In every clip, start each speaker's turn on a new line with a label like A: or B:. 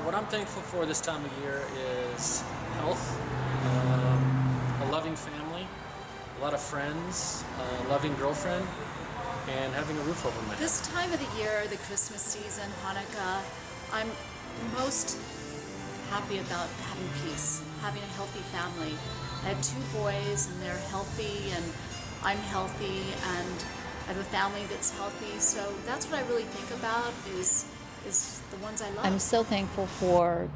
A: What I'm thankful for this time of year is health, a loving family, a lot of friends, a loving girlfriend, and having a roof over my head.
B: This time of the year, the Christmas season, Hanukkah, I'm most happy about having peace, having a healthy family. I have 2 boys and they're healthy and I'm healthy and I have a family that's healthy. So that's what I really think about is the ones I love.
C: I'm so thankful for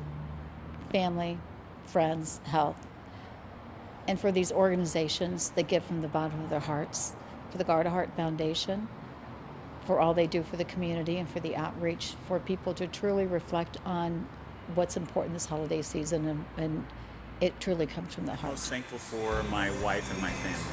C: family, friends, health, and for these organizations that give from the bottom of their hearts, for the GuardaHeart Foundation, for all they do for the community and for the outreach, for people to truly reflect on what's important this holiday season, and it truly comes from the heart.
D: I'm most thankful for my wife and my family.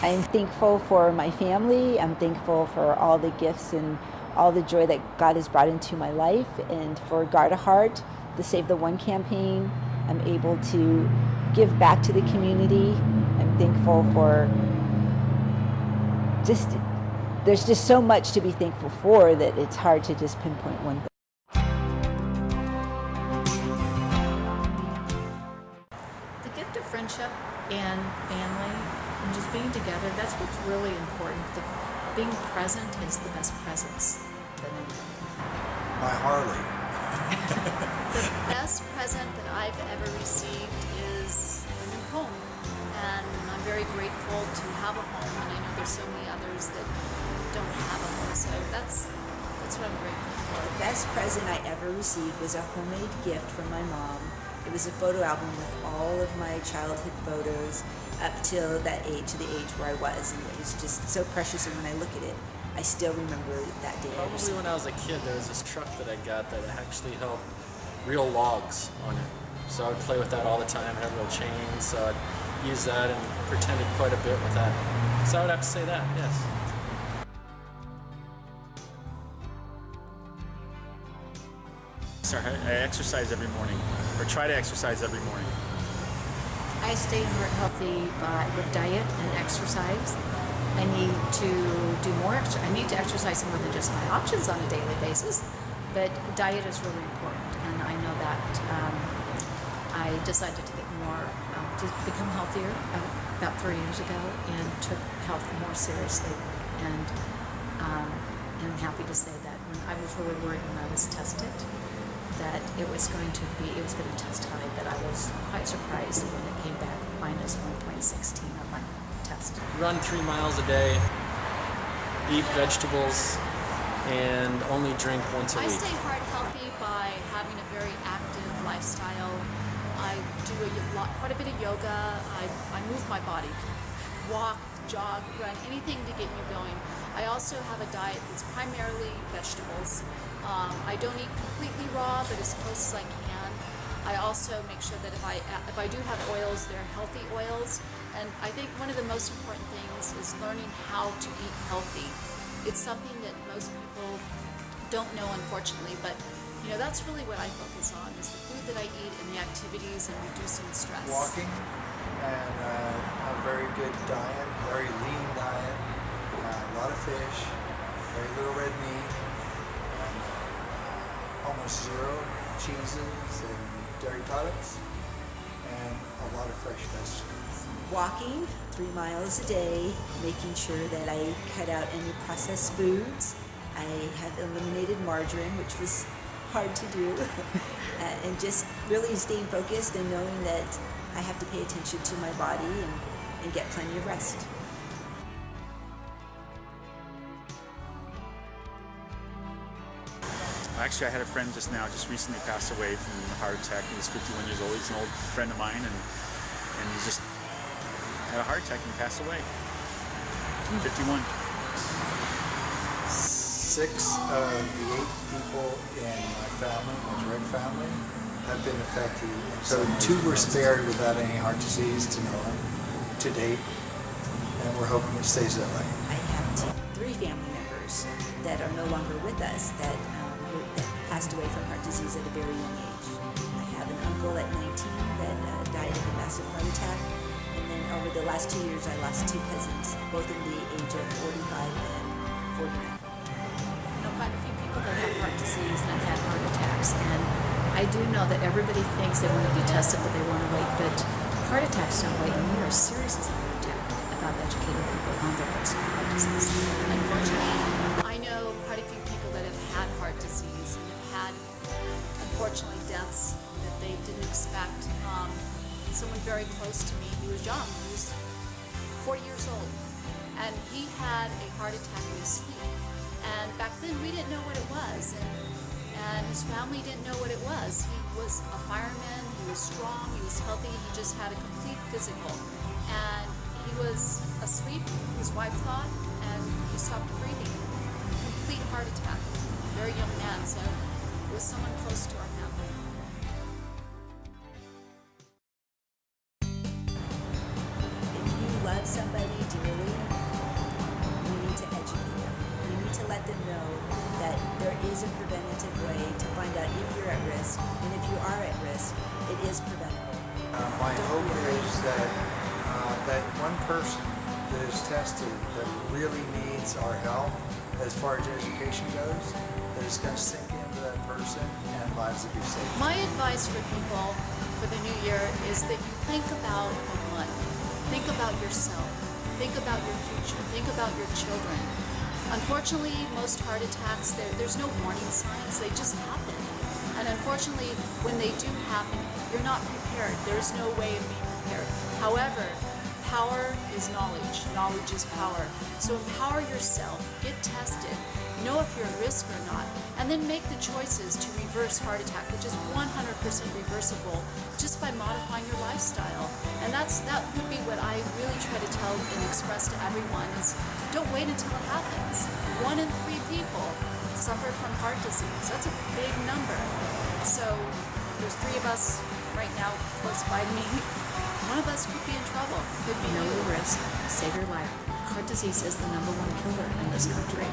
E: I'm thankful for my family. I'm thankful for all the gifts and all the joy that God has brought into my life, and for GuardaHeart, the Save the One campaign. I'm able to give back to the community. I'm thankful for there's just so much to be thankful for that it's hard to just pinpoint one thing.
C: The gift of friendship and family and just being together, that's what's really important. Being present is the best presence than anything.
F: My Harley.
B: The best present that I've ever received is a new home. And I'm very grateful to have a home, and I know there's so many others that don't have a home. So that's what I'm grateful for.
G: The best present I ever received was a homemade gift from my mom. It was a photo album with all of my childhood photos up till the age where I was, and it was just so precious. And when I look at it, I still remember that day.
A: Probably when I was a kid, there was this truck that I got that actually held real logs on it. So I would play with that all the time, have real chains, so I'd use that and pretended quite a bit with that. So I would have to say that, yes.
D: I exercise every morning, or try to exercise every morning.
C: I stay heart healthy with diet and exercise. I need to do more. I need to exercise more than just my options on a daily basis, but diet is really important, and I know that I decided to get more, to become healthier about 3 years ago, and took health more seriously. And I'm happy to say that when I was really worried when I was tested, that it was going to test high, but I was quite surprised when it came back minus 1.16 on my test.
A: Run 3 miles a day, eat vegetables, and only drink once a
B: I
A: week.
B: stay heart healthy by having a very active lifestyle. I do quite a bit of yoga. I move my body, walk, jog, run, anything to get me going. I also have a diet that's primarily vegetables. I don't eat completely raw, but as close as I can. I also make sure that if I do have oils, they're healthy oils. And I think one of the most important things is learning how to eat healthy. It's something that most people don't know, unfortunately, but that's really what I focus on, is the food that I eat and the activities and reducing stress.
F: Walking and a very good diet, very lean diet, a lot of fish, very little red meat, and almost zero cheeses and dairy products, and a lot of fresh vegetables.
G: Walking 3 miles a day, making sure that I cut out any processed foods. I have eliminated margarine, which was hard to do, and just really staying focused and knowing that I have to pay attention to my body and get plenty of rest.
D: Actually, I had a friend just recently passed away from a heart attack. He was 51 years old. He's an old friend of mine, and he just had a heart attack and passed away. 51.
F: 6 of the 8 people in my family, my direct family, have been affected. So 2 were spared without any heart disease to date, and we're hoping it stays that way.
G: I have 3 family members that are no longer with us that passed away from heart disease at a very young age. I have an uncle at 19 that died of a massive heart attack, and then over the last 2 years I lost 2 cousins, both in the age of 45 and 49.
B: I know quite a few people that have
C: heart disease and I've had heart attacks. And I do know that everybody thinks they want to be tested, but they want to wait. But heart attacks don't wait, and we are serious as a heart attack about educating people on the risk of heart disease.
B: Unfortunately, I know quite a few people that have had heart disease and have had, unfortunately, deaths that they didn't expect. Someone very close to me, he was young, he was 40 years old, and he had a heart attack in his sleep. And back then we didn't know what it was, and his family didn't know what it was. He was a fireman, he was strong, he was healthy, he just had a complete physical. And he was asleep, his wife thought, and he stopped breathing. Complete heart attack. Very young man, so it was someone close to our family.
G: If you love somebody dearly, you need to educate them. You need to let them know that there is a preventative way to find out if you're at risk, and if you are at risk, it is preventable.
F: My hope is that that one person that is tested that really needs our help as far as education goes, that it's going to sink into that person and lives will be saved.
B: My advice for people for the new year is that you think about the one. Think about yourself. Think about your future. Think about your children. Unfortunately, most heart attacks, there's no warning signs. They just happen. And unfortunately, when they do happen, you're not prepared. There's no way of being prepared. However, power is knowledge. Knowledge is power. So empower yourself. Get tested. Know if you're at risk or not. And then make the choices to reverse heart attack, which is 100% reversible just by modifying your lifestyle. And that would be what I really try to tell and express to everyone is don't wait until it happens. 1 in 3 people suffer from heart disease. That's a big number. So there's 3 of us right now close by to me. One of us could be in trouble. Could be
C: Know
B: you.
C: the risk, save your life. Heart disease is the #1 killer in this country.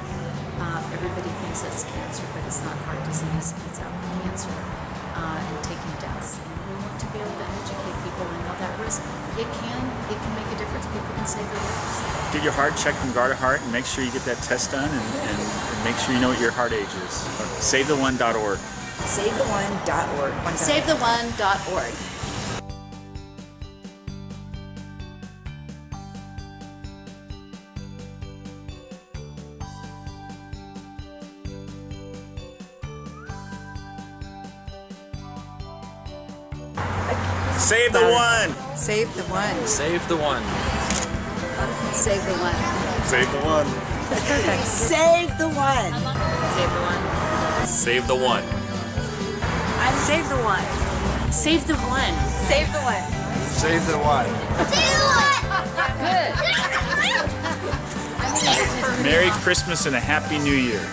C: Everybody thinks it's cancer, but it's not heart disease. It's cancer and taking deaths. And we want to be able to educate people and know that risk. It can make a difference. People can save their lives.
D: Get your heart checked from GuardaHeart and make sure you get that test done and make sure you know what your heart age is. SaveTheOne.org.
G: SaveTheOne.org.
B: SaveTheOne.org.
D: Save the one!
G: Save the one.
A: Save the one.
B: Save the one.
D: Save the one.
G: Save the one.
B: Save the one.
A: Save the one.
B: Save the one. Save the one.
C: Save the one.
F: Save the one.
D: Merry Christmas and a Happy New Year.